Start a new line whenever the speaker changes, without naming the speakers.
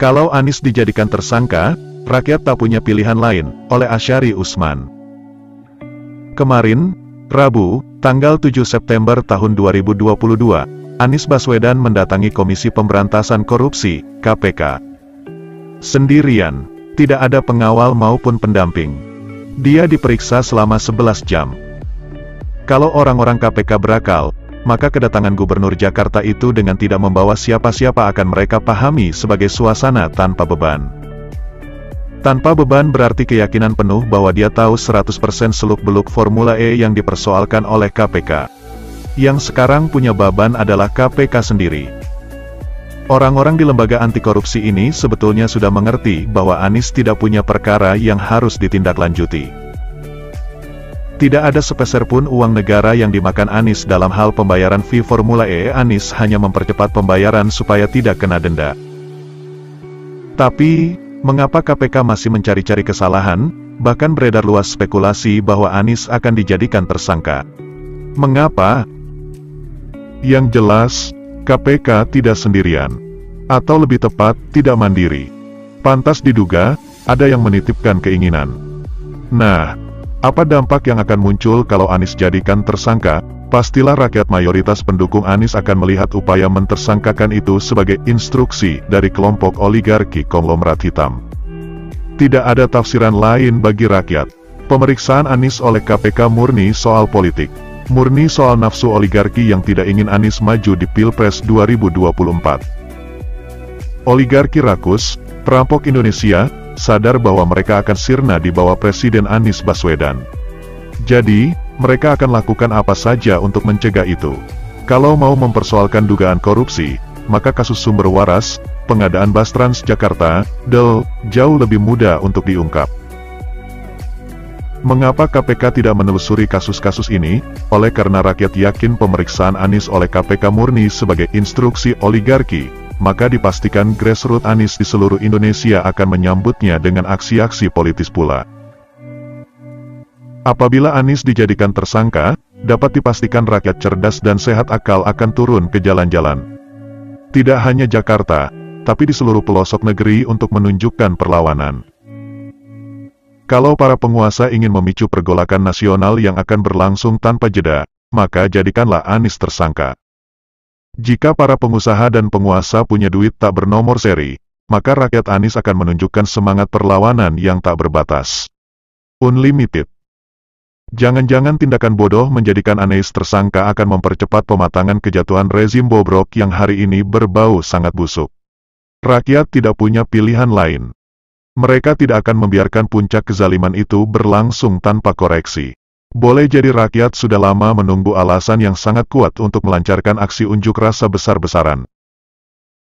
Kalau Anies dijadikan tersangka, rakyat tak punya pilihan lain, oleh Asyari Usman. Kemarin, Rabu, tanggal 7 September tahun 2022, Anies Baswedan mendatangi Komisi Pemberantasan Korupsi, KPK. Sendirian, tidak ada pengawal maupun pendamping. Dia diperiksa selama 11 jam. Kalau orang-orang KPK berakal, maka kedatangan Gubernur Jakarta itu dengan tidak membawa siapa-siapa akan mereka pahami sebagai suasana tanpa beban. Tanpa beban berarti keyakinan penuh bahwa dia tahu 100% seluk-beluk Formula E yang dipersoalkan oleh KPK. Yang sekarang punya beban adalah KPK sendiri. Orang-orang di lembaga anti korupsi ini sebetulnya sudah mengerti bahwa Anies tidak punya perkara yang harus ditindaklanjuti. Tidak ada sepeser pun uang negara yang dimakan Anies dalam hal pembayaran fee Formula E. Anies hanya mempercepat pembayaran supaya tidak kena denda. Tapi, mengapa KPK masih mencari-cari kesalahan, bahkan beredar luas spekulasi bahwa Anies akan dijadikan tersangka? Mengapa? Yang jelas, KPK tidak sendirian. Atau lebih tepat, tidak mandiri. Pantas diduga, ada yang menitipkan keinginan. Nah, apa dampak yang akan muncul kalau Anies jadikan tersangka? Pastilah rakyat mayoritas pendukung Anies akan melihat upaya mentersangkakan itu sebagai instruksi dari kelompok oligarki konglomerat hitam. Tidak ada tafsiran lain bagi rakyat. Pemeriksaan Anies oleh KPK murni soal politik. Murni soal nafsu oligarki yang tidak ingin Anies maju di Pilpres 2024. Oligarki rakus, perampok Indonesia, sadar bahwa mereka akan sirna di bawah Presiden Anies Baswedan. Jadi, mereka akan lakukan apa saja untuk mencegah itu. Kalau mau mempersoalkan dugaan korupsi, maka kasus sumber waras, pengadaan bus Transjakarta, jauh lebih mudah untuk diungkap. Mengapa KPK tidak menelusuri kasus-kasus ini? Oleh karena rakyat yakin pemeriksaan Anies oleh KPK murni sebagai instruksi oligarki, maka dipastikan grassroots Anies di seluruh Indonesia akan menyambutnya dengan aksi-aksi politis pula. Apabila Anies dijadikan tersangka, dapat dipastikan rakyat cerdas dan sehat akal akan turun ke jalan-jalan. Tidak hanya Jakarta, tapi di seluruh pelosok negeri untuk menunjukkan perlawanan. Kalau para penguasa ingin memicu pergolakan nasional yang akan berlangsung tanpa jeda, maka jadikanlah Anies tersangka. Jika para pengusaha dan penguasa punya duit tak bernomor seri, maka rakyat Anies akan menunjukkan semangat perlawanan yang tak berbatas. Unlimited. Jangan-jangan tindakan bodoh menjadikan Anies tersangka akan mempercepat pematangan kejatuhan rezim bobrok yang hari ini berbau sangat busuk. Rakyat tidak punya pilihan lain. Mereka tidak akan membiarkan puncak kezaliman itu berlangsung tanpa koreksi. Boleh jadi rakyat sudah lama menunggu alasan yang sangat kuat untuk melancarkan aksi unjuk rasa besar-besaran.